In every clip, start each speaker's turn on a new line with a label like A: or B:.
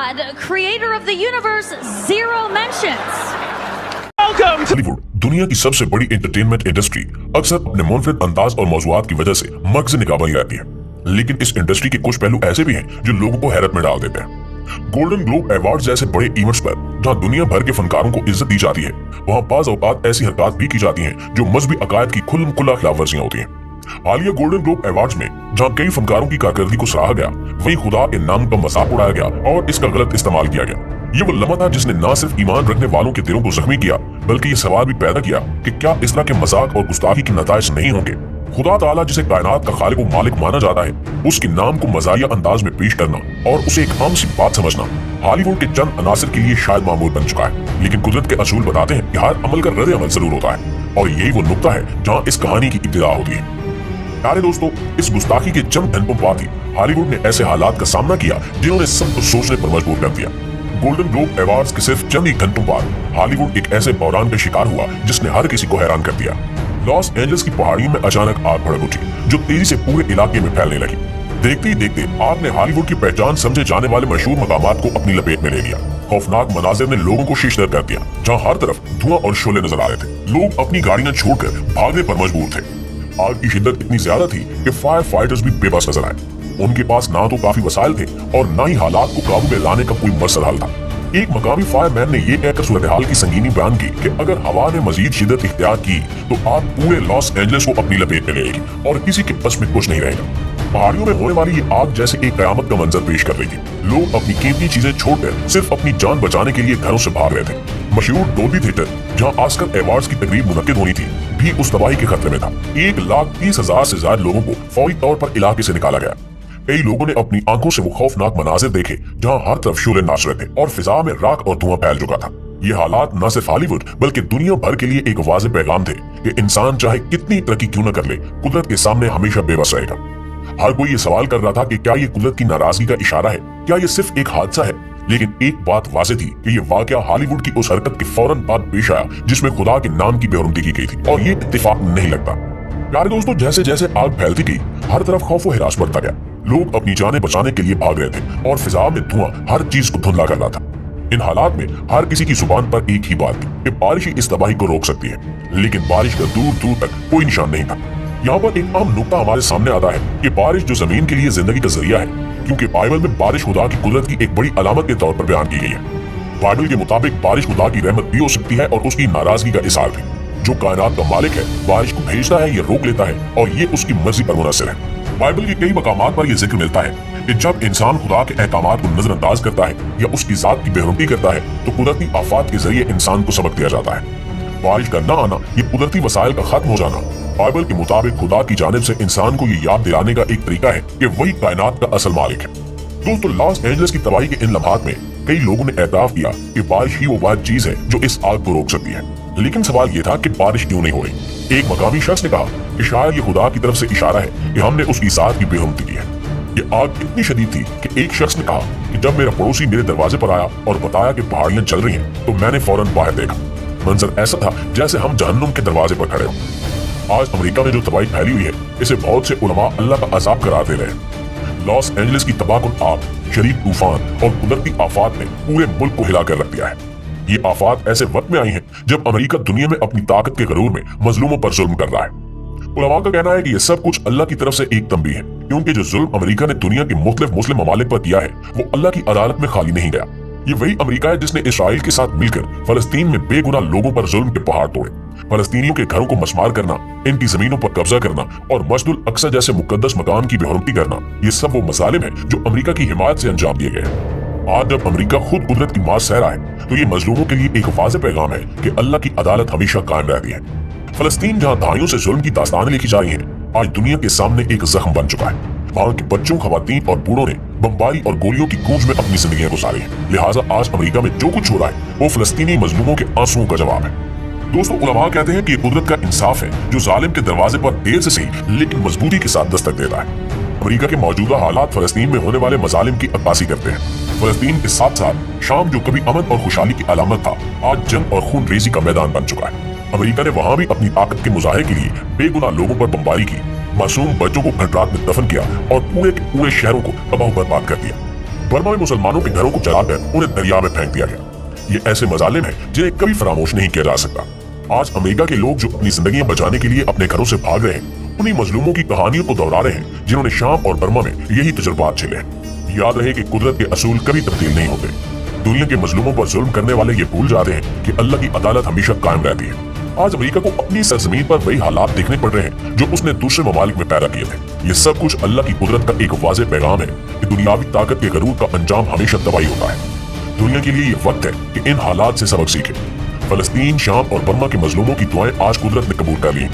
A: God, creator of the universe, zero mentions.
B: Hollywood दुनिया की सबसे बड़ी एंटरटेनमेंट इंडस्ट्री अक्सर अपने मुनफरिद अंदाज और मौज़ूआत की वजह से मगज़ निगाह बनी रहती है, लेकिन इस इंडस्ट्री के कुछ पहलू ऐसे भी हैं जो लोगों को हैरत में डाल देते हैं। गोल्डन ग्लोब अवार्ड जैसे बड़े इवेंट्स पर जहां दुनिया भर के फनकारों को इज्जत दी जाती है, वहां बाज़ औक़ात ऐसी हरकत भी की जाती हैं जो मजहबी अकायद की खुल्म-खुल्ला खिलाफवर्जियां होती हैं। हालिया गोल्डन ग्लोब अवार्ड्स में जहां कई फनकारों की कारकर्दगी को सराहा गया, वहीं खुदा के नाम का मजाक उड़ाया गया और इसका गलत इस्तेमाल किया गया। ये वो लम्हा था जिसने न सिर्फ ईमान रखने वालों के दिलों को जख्मी किया, बल्कि ये सवाल भी पैदा किया कि क्या इस तरह के मजाक और गुस्ताखी के नताइज नहीं होंगे। खुदा ताला जिसे कायनात का खालिक व मालिक माना जाता है, उसके नाम को मजाहिया अंदाज में पेश करना और उसे एक आम सी बात समझना हॉलीवुड के चंद अनासर के लिए शायद मामूल बन चुका है। लेकिन कुदरत के असूल बताते हैं कि हर अमल का रद्द अमल जरूर होता है, और यही वो नुक्ता है जहाँ इस कहानी की इब्तिदा होती है। प्यारे दोस्तों, इस गुस्ताखी के चंद घंटों बाद ही हॉलीवुड ने ऐसे हालात का सामना किया जिन्होंने सबको सोचने पर मजबूर कर दिया। गोल्डन ग्लोब अवार्ड्स के सिर्फ चंद ही घंटों बाद हॉलीवुड एक ऐसे बहरान का शिकार हुआ जिसने हर किसी को हैरान कर दिया। लॉस एंजल्स की पहाड़ियों में अचानक आग भड़क उठी जो तेजी से पूरे इलाके में फैलने लगी। देखते ही देखते आग ने हॉलीवुड की पहचान समझे जाने वाले मशहूर मकामात को अपनी लपेट में ले लिया। खौफनाक मनाजिर ने लोगों को शीशदर कर दिया, जहाँ हर तरफ धुआं और शोले नजर आ रहे थे। लोग अपनी गाड़ियां छोड़कर भागने पर मजबूर थे। आग की शिद्दत इतनी ज्यादा थी कि फायर फाइटर्स भी बेबस नजर आए। उनके पास ना तो काफी वसाइल थे और ना ही हालात को काबू में लाने का कोई मसला हल था। एक मकामी फायरमैन ने यह कहकर सूरत हाल की संगीनी बयान की कि अगर हवा ने मजीद शिद्दत इख्तियार की तो आग पूरे लॉस एंजलिस को अपनी लपेट में ले लेगी और किसी के बस में कुछ नहीं रहेगा। पहाड़ियों में होने वाली ये आग जैसे एक कयामत का मंजर पेश कर रही थी। लोग अपनी कीमती चीजें छोड़कर सिर्फ अपनी जान बचाने के लिए घरों से भाग रहे थे। मशहूर डोल्बी थिएटर, जहां ऑस्कर अवार्ड्स की तकरीब मुनक्किद होनी थी, भी उस तबाही के खतरे में था। 1,30,000 से ज्यादा लोगों को फौरी तौर पर इलाके से निकाला गया। कई लोगों ने अपनी आंखों से वो खौफनाक मनाजिर देखे जहां हर तरफ शोले नाच रहे थे और फिजा में राख और धुआं फैल चुका था। ये हालात न सिर्फ हॉलीवुड बल्कि दुनिया भर के लिए एक वाज़ेह पैगाम थे कि इंसान चाहे कितनी तरक्की क्यों न कर ले, कुदरत के सामने हमेशा बेबस रहेगा। हर कोई ये सवाल कर रहा था कि क्या ये कुदरत की नाराजगी का इशारा है, क्या ये सिर्फ एक हादसा है। लेकिन एक बात वाज़ेह थी कि ये वाकया हॉलीवुड की उस हरकत के फौरन बाद पेश आया जिसमें खुदा के नाम की बेहुरमती की गई थी, और ये इत्तेफाक नहीं लगता। प्यारे दोस्तों, जैसे जैसे आग फैलती गई, हर तरफ खौफ व हिरास बढ़ता गया। लोग अपनी जानें बचाने के लिए भाग रहे थे और फिजा में धुआं हर चीज को धुंधला कर रहा था। इन हालात में हर किसी की जुबान पर एक ही बात थी कि बारिश ही इस तबाही को रोक सकती है, लेकिन बारिश का दूर दूर तक कोई निशान नहीं था। यहाँ पर एक आम नुक्ता हमारे सामने आता है कि बारिश जो जमीन के लिए जिंदगी का जरिया है, क्योंकि बाइबल में बारिश खुदा की कुदरत की एक बड़ी अलामत के तौर पर बयान की गई है। बाइबल के मुताबिक बारिश खुदा की रहमत भी हो सकती है और उसकी नाराजगी का इज़हार भी। जो कायनात का मालिक है, बारिश को भेजता है, ये रोक लेता है, और ये उसकी मर्जी पर मुनहसर है। बाइबल के कई मकामात पर यह जिक्र मिलता है कि जब इंसान खुदा के अहकामात को नजरअंदाज करता है या उसकी जात की बेहुरमती करता है, तो कुदरती आफात के जरिए इंसान को सबक दिया जाता है। बारिश का न आना, ये कुदरती वसाइल का खत्म हो जाना, बाइबल के मुताबिक खुदा की जानिब से इंसान को ये याद दिलाने का एक तरीका है कि वही कायनात का असल मालिक है। दोस्तों, लॉस एंजलिस की तबाही के इन लम्हात में कई लोगों ने एतराफ किया कि बारिश ही वो वाहिद चीज है जो इस आग को रोक सकती है। लेकिन सवाल ये था कि बारिश क्यों नहीं हो रही। एक मकामी शख्स ने कहा कि शायद ये खुदा की तरफ से इशारा है कि हमने उसकी जात की बेहुरमती की है। ये आग इतनी शदीद थी कि एक शख्स ने कहा कि जब मेरा पड़ोसी मेरे दरवाजे पर आया और बताया कि पहाड़ियां जल रही हैं, तो मैंने फौरन बाहर देखा। मंजर ऐसा था जैसे हम जहन्नुम के दरवाजे पर खड़े हों। आज अमेरिका में जो तबाही फैली हुई है, इसे बहुत से उलमा अल्लाह का अजाब करार दे रहे हैं। लॉस एंजलिस की तबाहकुन आग, शदीद तूफान और कुदरती आफात ने पूरे मुल्क को हिला कर रख दिया है। ये आफात ऐसे वक्त में आई हैं जब अमेरिका दुनिया में अपनी ताकत के गरूर में मजलूमों पर जुल्म कर रहा है। उलमा का कहना है कि यह सब कुछ अल्लाह की तरफ से एक तंबीह है, क्योंकि जो जुल्म अमेरिका ने दुनिया के मुख्तलिफ मुस्लिम ममालिक पर किया है, वो अल्लाह की अदालत में खाली नहीं गया। ये वही अमेरिका है जिसने इसराइल के साथ मिलकर फलस्तीन में बेगुनाह लोगों पर जुल्म के पहाड़ तोड़े। फलस्तीनियों के घरों को मस्मार करना, इनकी जमीनों पर कब्जा करना और मस्जिदुल अक्सा जैसे मुकद्दस मकान की बेहुरमती करना, ये सब वो मसालिम है जो अमेरिका की हिमायत से अंजाम दिए गए हैं। आज जब अमेरिका खुद कुदरत की मार सह रहा है, तो ये मजलूमों के लिए एक वाज़ेह पैगाम है कि अल्लाह की अदालत हमेशा कायम रहती है। फलस्तीन जहाँ दहाइयों से जुल्म की दास्तानें लिखी जा रही हैं, आज दुनिया के सामने एक जख्म बन चुका है। वहाँ के बच्चों, खवातीन और बूढ़ों ने बमबारी और गोलियों की गूंज में अपनी जिंदगियां गुजारी हैं। लिहाजा आज अमेरिका में जो कुछ हो रहा है, वो फलस्तीनी मजलूमों के आंसुओं का जवाब है। दोस्तों, उलमा कहते हैं कि ये कुदरत का इंसाफ है जो जालिम के दरवाजे पर देर से सही लेकिन मजबूती के साथ दस्तक देता है। अमेरिका के मौजूदा हालात फलस्तीन में होने वाले मजालिम की अक्कासी करते हैं। फलस्तीन के साथ साथ शाम जो कभी अमन और खुशहाली की अलामत था, आज जंग और खून रेजी का मैदान बन चुका है। अमेरिका ने वहाँ भी अपनी ताकत के मुजाहरे के लिए बेगुनाह लोगों पर बमबारी की, मासूम बच्चों को घंटरात में दफन किया और पूरे के पूरे शहरों को तबाह बर्बाद कर दिया। बर्मा में मुसलमानों के घरों को जलाकर उन्हें दरिया में फेंक दिया गया। ये ऐसे मजालिम हैं जिन्हें कभी फरामोश नहीं किया जा सकता। आज अमेरिका के लोग जो अपनी जिंदगियां बचाने के लिए अपने घरों से भाग रहे हैं, उन्हीं मजलूमों की कहानियों को दोहरा रहे हैं जिन्होंने शाम और बर्मा में यही तजुर्बात झेले हैं। याद रहे कि कुदरत के असूल कभी तब्दील नहीं होते। दुनिया के मजलूमों पर जुल्म करने वाले ये भूल जाते हैं कि अल्लाह की अदालत हमेशा कायम रहती है। आज अमेरिका को अपनी सरजमीन पर वही हालात देखने पड़ रहे हैं जो उसने दूसरे ममालिक में पैदा किए थे। ये सब कुछ अल्लाह की कुदरत का एक वाज़ेह पैगाम है कि दुनियावी ताकत के गरूर का अंजाम हमेशा तबाही होता है। दुनिया के लिए ये वक्त है कि इन हालात से सबक सीखे। फलस्तीन, शाम और बर्मा के मजलूमों की दुआएं आज कुदरत ने कबूल कर ली।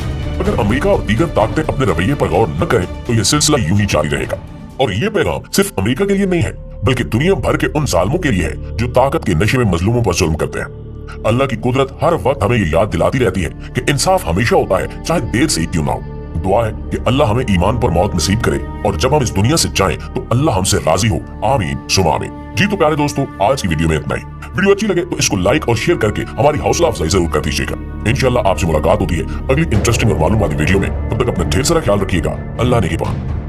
B: अगर अमेरिका और दीगर ताकतें अपने रवैये पर गौर न करें तो ये सिलसिला यूं ही जारी रहेगा। और ये पैगाम सिर्फ अमेरिका के लिए नहीं है, बल्कि दुनिया भर के उन जालिमों के लिए है जो ताकत के नशे में मजलूमों पर जुल्म करते हैं। अल्लाह की कुदरत हर वक्त हमें ये याद दिलाती रहती है कि इंसाफ हमेशा होता है, चाहे देर से ही क्यों ना हो। दुआ है कि अल्लाह हमें ईमान पर मौत नसीब करे और जब हम इस दुनिया से जाएं तो अल्लाह हमसे राजी हो। आमीन सुमा आमीन। जी तो प्यारे दोस्तों, आज की वीडियो में इतना ही। वीडियो अच्छी लगे तो इसको लाइक और शेयर करके हमारी हौसला अफजाई जरूर कर दीजिएगा। इंशाल्लाह आपसे मुलाकात होती है अगली इंटरेस्टिंग और मालूमाती वीडियो में। तब तक अपना ढेर सारा ख्याल रखिएगा। अल्लाह ने की पान।